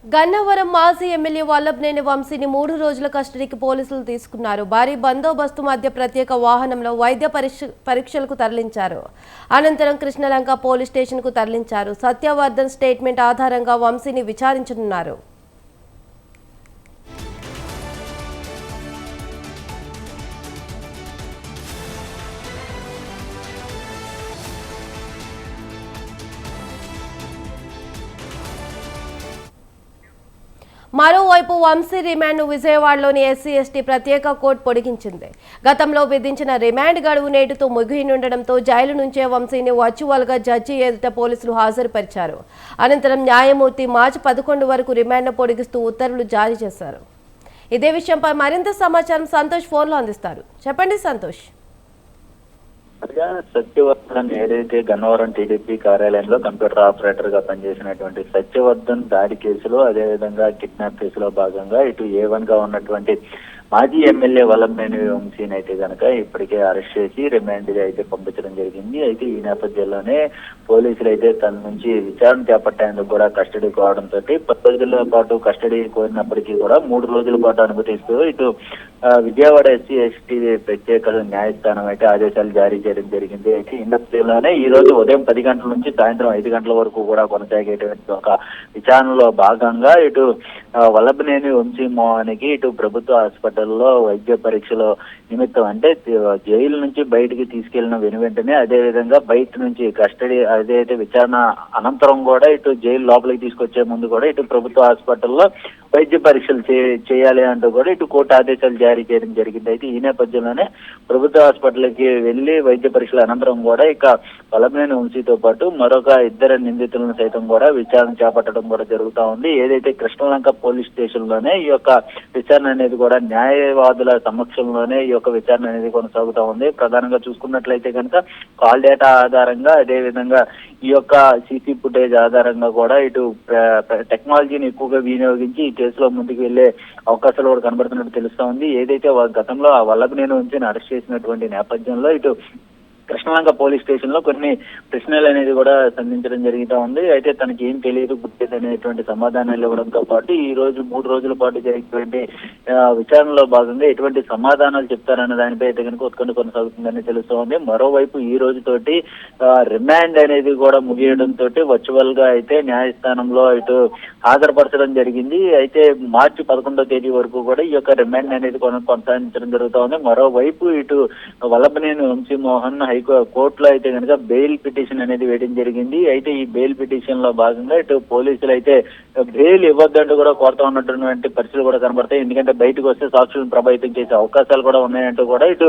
గన్నవరం మాజీ ఎమ్మెల్యే వల్లభనేని వంశీని 3 రోజుల కస్టడీకి పోలీసులు తీసుకున్నారు. భారీ బందోబస్తు మధ్య ప్రత్యేక వాహనంలో వైద్య పరీక్షలకు తరలించారు. అనంతరం కృష్ణలంక పోలీస్ స్టేషన్కు తరలించారు. సత్యవర్ధన్ స్టేట్మెంట్ ఆధారంగా వంశీని విచారించనున్నారు. మరోవైపు వంశీ రిమాండ్ను విజయవాడలోని ఎస్సీ ఎస్టీ ప్రత్యేక కోర్టు పొడిగించింది. గతంలో విధించిన రిమాండ్ గడువు నేటితో ముగియనుండడంతో జైలు నుంచే వంశీని వర్చువల్గా జడ్జి ఎదుట పోలీసులు హాజరుపరిచారు. అనంతరం న్యాయమూర్తి మార్చి 11 వరకు రిమాండ్ను పొడిగిస్తూ ఉత్తర్వులు జారీ చేశారు. ఇదే విషయంపై మరింత సమాచారం సంతోష్ ఫోన్లో అందిస్తారు. చెప్పండి సంతోష్. సత్యవర్ధన్ ఏదైతే గన్నవరం టీడీపీ కార్యాలయంలో కంప్యూటర్ ఆపరేటర్ గా పనిచేసినటువంటి సత్యవర్ధన్ దాడి కేసులో, అదేవిధంగా కిడ్నాప్ కేసులో భాగంగా ఇటు A1 గా ఉన్నటువంటి మాజీ ఎమ్మెల్యే వల్లభనేని వంశీని అయితే కనుక ఇప్పటికే అరెస్ట్ చేసి రిమాండ్ అయితే పంపించడం జరిగింది. అయితే ఈ నేపథ్యంలోనే పోలీసులు అయితే తన నుంచి విచారణ చేపట్టేందుకు కూడా కస్టడీ కోవడంతో 10 రోజుల పాటు కస్టడీ కోరినప్పటికీ కూడా 3 రోజుల పాటు అనుమతిస్తూ ఇటు విజయవాడ ఎస్సీ ఎస్టీ ప్రత్యేక న్యాయస్థానం అయితే ఆదేశాలు జారీ చేయడం జరిగింది. అయితే ఈ నేపథ్యంలోనే ఈ రోజు ఉదయం 10 గంటల నుంచి సాయంత్రం 5 గంటల వరకు కూడా కొనసాగేటువంటి ఒక విచారణలో భాగంగా ఇటు వల్లభనేని వంశీ మోహన్కి ఇటు ప్రభుత్వ హాస్పిటల్లో వైద్య పరీక్షల నిమిత్తం, అంటే జైలు నుంచి బయటికి తీసుకెళ్లిన వెనువెంటనే అదేవిధంగా బయట నుంచి కస్టడీ అదైతే విచారణ అనంతరం కూడా ఇటు జైలు లోపలికి తీసుకొచ్చే ముందు కూడా ఇటు ప్రభుత్వ హాస్పిటల్లో వైద్య పరీక్షలు చేయాలి అంటూ కూడా ఇటు కోర్టు ఆదేశాలు జారీ చేయడం జరిగింది. అయితే ఈ నేపథ్యంలోనే ప్రభుత్వ హాస్పిటల్కి వెళ్లి వైద్య పరీక్షల అనంతరం కూడా ఇక వల్లభనేని వంశీతో పాటు మరొక 2 నిందితులను సైతం కూడా విచారణ చేపట్టడం కూడా జరుగుతూ ఉంది. ఏదైతే కృష్ణలంక పోలీస్ స్టేషన్ లోనే ఈ యొక్క విచారణ అనేది కూడా న్యాయవాదుల సమక్షంలోనే ఈ యొక్క విచారణ అనేది కొనసాగుతూ ఉంది. ప్రధానంగా చూసుకున్నట్లయితే కనుక కాల్ డేటా ఆధారంగా, అదేవిధంగా ఈ యొక్క సీసీ ఫుటేజ్ ఆధారంగా కూడా ఇటు టెక్నాలజీని ఎక్కువగా వినియోగించి ఈ కేసులో ముందుకు వెళ్లే అవకాశాలు కూడా కనబడుతున్నట్టు తెలుస్తా ఉంది. ఏదైతే గతంలో ఆ వల్లభనేని వంశీని అరెస్ట్ చేసినటువంటి నేపథ్యంలో ఇటు కృష్ణలంక పోలీస్ స్టేషన్ లో కొన్ని ప్రశ్నలు అనేది కూడా సంధించడం జరుగుతూ ఉంది. అయితే తనకి ఏం తెలియదు, గుర్తేది అనేటువంటి సమాధానాలు ఇవ్వడంతో పాటు ఈ రోజు 3 రోజుల పాటు జరిగినటువంటి విచారణలో భాగంగా ఎటువంటి సమాధానాలు చెప్తారన్న దానిపై అయితే కనుక ఉత్కంఠ కొనసాగుతుందని తెలుస్తూ ఉంది. మరోవైపు ఈ రోజుతోటి రిమాండ్ అనేది కూడా ముగియడంతో వర్చువల్ గా అయితే న్యాయస్థానంలో ఇటు హాజరుపరచడం జరిగింది. అయితే మార్చి 11వ తేదీ వరకు కూడా ఈ యొక్క రిమాండ్ అనేది కొనసాగించడం జరుగుతూ ఉంది. మరోవైపు ఇటు వల్లభనేని వంశీ మోహన్ కోర్టులో అయితే కనుక బెయిల్ పిటిషన్ అనేది వేయడం జరిగింది. అయితే ఈ బెయిల్ పిటిషన్ లో భాగంగా ఇటు పోలీసులు అయితే బెయిల్ ఇవ్వద్దంటూ కూడా కోరుతా ఉన్నటువంటి పరిస్థితులు కూడా కనబడతాయి. ఎందుకంటే బయటకు వస్తే సాక్షులను ప్రభావితం చేసే అవకాశాలు కూడా ఉన్నాయంటూ కూడా ఇటు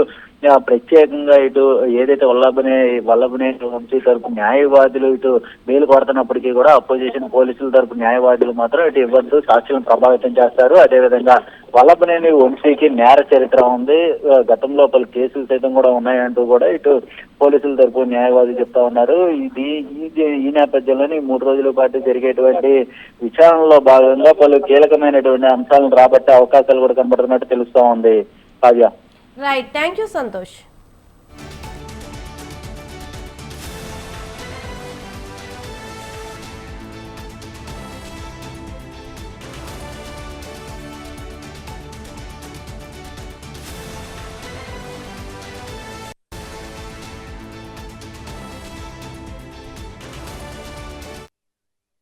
ప్రత్యేకంగా ఇటు ఏదైతే వల్లభనేని వంశీ తరపు న్యాయవాదులు ఇటు బెయిల్ కోరుతున్నప్పటికీ కూడా అపోజిషన్ పోలీసుల తరపు న్యాయవాదులు మాత్రం ఇటు ఇవ్వద్దు, సాక్షులను ప్రభావితం చేస్తారు. అదేవిధంగా వల్లభనేని వంశీకి నేర చరిత్ర ఉంది, గతంలో పలు కేసులు సైతం కూడా ఉన్నాయంటూ కూడా ఇటు పోలీసుల తరపు న్యాయవాదులు చెప్తా ఉన్నారు. ఈ నేపథ్యంలోనే 3 రోజుల పాటు జరిగేటువంటి విచారణలో భాగంగా పలు కీలకమైనటువంటి అంశాలను రాబట్టే అవకాశాలు కూడా కనబడుతున్నట్టు తెలుస్తా ఉంది. Kavya. Right, thank you Santosh.